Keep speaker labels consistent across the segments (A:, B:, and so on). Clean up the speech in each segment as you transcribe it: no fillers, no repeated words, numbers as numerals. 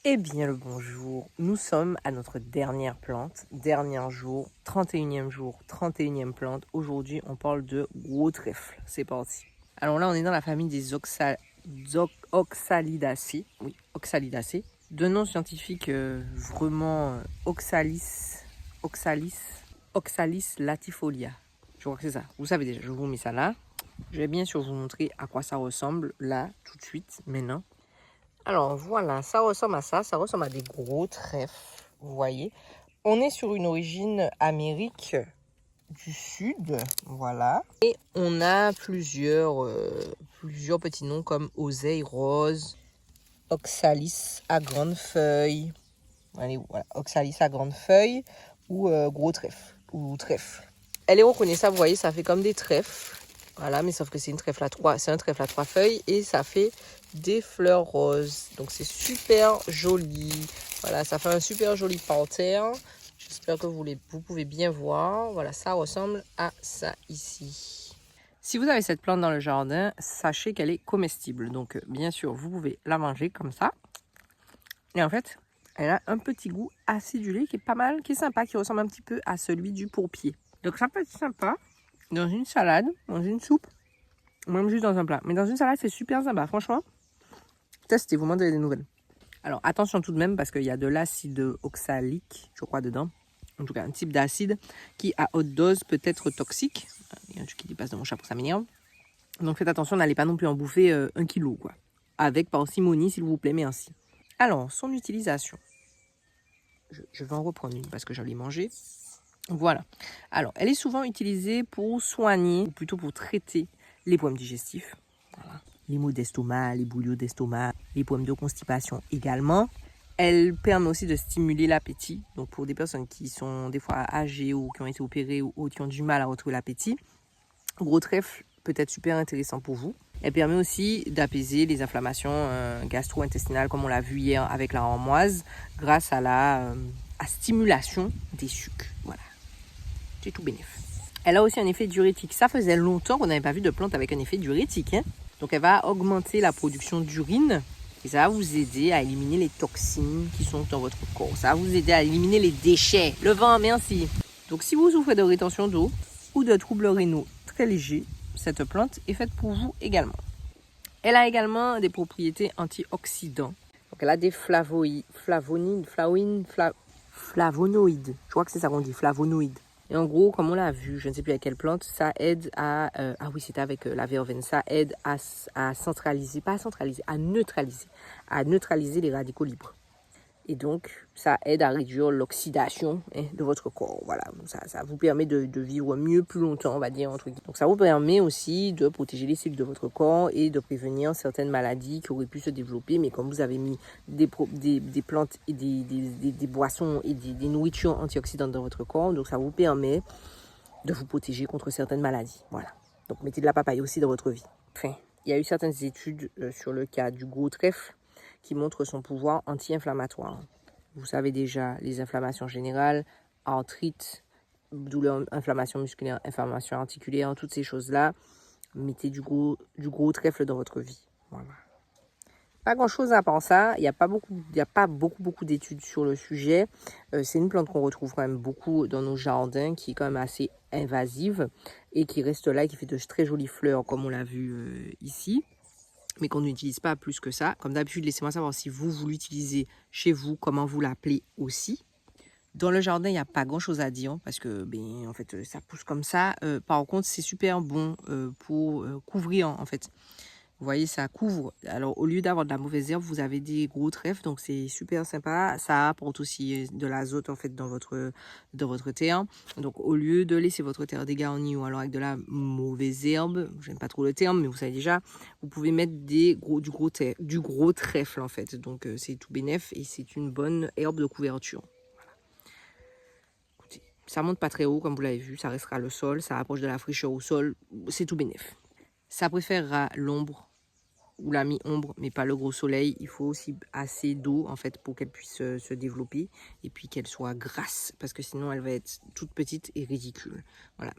A: Eh bien le bonjour, nous sommes à notre dernière plante, dernier jour, 31e jour, 31e plante. Aujourd'hui on parle de gros trèfle, c'est parti. Alors là on est dans la famille des Oxalidacées, oui, Oxalidacées. De nom scientifique vraiment Oxalis latifolia. Je crois que c'est ça, vous savez déjà, je vous mets ça là. Je vais bien sûr vous montrer à quoi ça ressemble là, tout de suite, maintenant. Alors voilà, ça ressemble à ça ressemble à des gros trèfles, vous voyez. On est sur une origine Amérique du Sud, voilà. Et on a plusieurs petits noms comme oseille rose, oxalis à grande feuille, allez, voilà, oxalis à grande feuille ou gros trèfle, ou trèfle. Elle est reconnaissable, vous voyez, ça fait comme des trèfles. Voilà, mais sauf que c'est un trèfle à trois feuilles et ça fait des fleurs roses. Donc c'est super joli. Voilà, ça fait un super joli parterre. J'espère que vous pouvez bien voir. Voilà, ça ressemble à ça ici. Si vous avez cette plante dans le jardin, sachez qu'elle est comestible. Donc bien sûr, vous pouvez la manger comme ça. Et en fait, elle a un petit goût acidulé qui est pas mal, qui est sympa, qui ressemble un petit peu à celui du pourpier. Donc ça peut être sympa dans une salade, dans une soupe, ou même juste dans un plat. Mais dans une salade, c'est super sympa. Franchement, testez, vous m'en donnez des nouvelles. Alors attention tout de même parce qu'il y a de l'acide oxalique, je crois, dedans. En tout cas, un type d'acide qui, à haute dose, peut être toxique. Il y a un truc qui dépasse dans mon chapeau, ça m'énerve. Donc faites attention, n'allez pas non plus en bouffer 1 kilo, quoi. Avec parcimonie, s'il vous plaît, merci. Alors, son utilisation. Je vais en reprendre une parce que j'en ai mangé. Voilà. Alors, elle est souvent utilisée pour soigner, ou plutôt pour traiter les problèmes digestifs. Voilà. Les maux d'estomac, les bouillots d'estomac, les problèmes de constipation également. Elle permet aussi de stimuler l'appétit. Donc, pour des personnes qui sont des fois âgées ou qui ont été opérées ou qui ont du mal à retrouver l'appétit, gros trèfle peut être super intéressant pour vous. Elle permet aussi d'apaiser les inflammations gastro-intestinales, comme on l'a vu hier avec la ramoise, grâce à la stimulation des sucs. Voilà. C'est tout bénéf. Elle a aussi un effet diurétique. Ça faisait longtemps qu'on n'avait pas vu de plante avec un effet diurétique. Hein. Donc elle va augmenter la production d'urine et ça va vous aider à éliminer les toxines qui sont dans votre corps. Ça va vous aider à éliminer les déchets. Le vent, merci. Donc si vous souffrez de rétention d'eau ou de troubles rénaux très légers, cette plante est faite pour vous également. Elle a également des propriétés antioxydants. Donc elle a des flavonoïdes. Je crois que c'est ça qu'on dit, flavonoïdes. Et en gros, comme on l'a vu, je ne sais plus à quelle plante, ça aide à... ah oui, c'était avec la verveine. Ça aide à centraliser, pas à centraliser, à neutraliser les radicaux libres. Et donc, ça aide à réduire l'oxydation de votre corps. Voilà, ça vous permet de vivre mieux, plus longtemps, on va dire, entre guillemets. Donc, ça vous permet aussi de protéger les cycles de votre corps et de prévenir certaines maladies qui auraient pu se développer. Mais comme vous avez mis des plantes et des boissons et des nourritures antioxydantes dans votre corps, donc ça vous permet de vous protéger contre certaines maladies. Voilà. Donc, mettez de la papaye aussi dans votre vie. Enfin, il y a eu certaines études sur le cas du gros trèfle qui montre son pouvoir anti-inflammatoire. Vous savez déjà, les inflammations générales, arthrite, douleur, inflammation musculaire, inflammation articulaire, toutes ces choses-là, mettez du gros trèfle dans votre vie. Voilà. Pas grand-chose à part ça, il n'y a pas beaucoup d'études sur le sujet. C'est une plante qu'on retrouve quand même beaucoup dans nos jardins, qui est quand même assez invasive et qui reste là et qui fait de très jolies fleurs, comme on l'a vu ici, mais qu'on n'utilise pas plus que ça. Comme d'habitude, laissez-moi savoir si vous l'utilisez chez vous, comment vous l'appelez aussi. Dans le jardin, il n'y a pas grand-chose à dire parce que, en fait, ça pousse comme ça. Par contre, c'est super bon pour couvrir, en fait. Vous voyez, ça couvre. Alors, au lieu d'avoir de la mauvaise herbe, vous avez des gros trèfles. Donc, c'est super sympa. Ça apporte aussi de l'azote, en fait, dans votre terre. Donc, au lieu de laisser votre terre dégarnie ou alors avec de la mauvaise herbe, j'aime pas trop le terme, mais vous savez déjà, vous pouvez mettre du gros trèfle, en fait. Donc, c'est tout bénef et c'est une bonne herbe de couverture. Voilà. Écoutez, ça monte pas très haut, comme vous l'avez vu. Ça restera le sol. Ça approche de la fraîcheur au sol. C'est tout bénef. Ça préférera l'ombre ou la mi-ombre, mais pas le gros soleil. Il faut aussi assez d'eau, en fait, pour qu'elle puisse se développer et puis qu'elle soit grasse, parce que sinon, elle va être toute petite et ridicule. Voilà.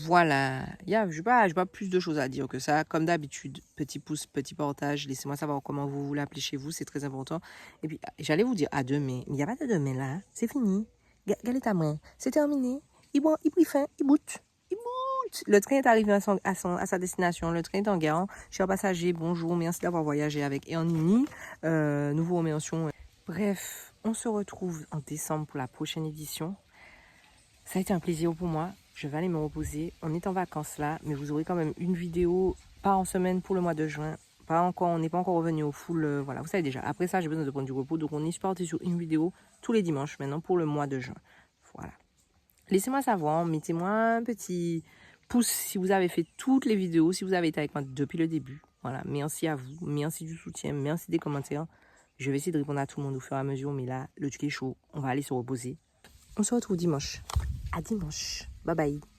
A: Voilà, j'ai pas plus de choses à dire que ça. Comme d'habitude, petit pouce, petit partage. Laissez-moi savoir comment vous l'appelez chez vous, c'est très important. Et puis, j'allais vous dire à demain, mais il n'y a pas de demain là. C'est fini. Galez ta main, c'est terminé. Il prit fin, il boot. Il boot. Le train est arrivé à sa destination. Le train est en gare. Chers passagers, bonjour. Merci d'avoir voyagé avec Air Nini. Nous vous remercions. Bref, on se retrouve en décembre pour la prochaine édition. Ça a été un plaisir pour moi. Je vais aller me reposer. On est en vacances là, mais vous aurez quand même une vidéo par en semaine pour le mois de juin. Pas encore, on n'est pas encore revenu au full. Voilà, vous savez déjà. Après ça, j'ai besoin de prendre du repos. Donc, on est parti sur une vidéo tous les dimanches maintenant pour le mois de juin. Voilà. Laissez-moi savoir. Mettez-moi un petit pouce si vous avez fait toutes les vidéos, si vous avez été avec moi depuis le début. Voilà. Merci à vous. Merci du soutien. Merci des commentaires. Je vais essayer de répondre à tout le monde au fur et à mesure. Mais là, le truc est chaud. On va aller se reposer. On se retrouve dimanche. À dimanche. Bye bye.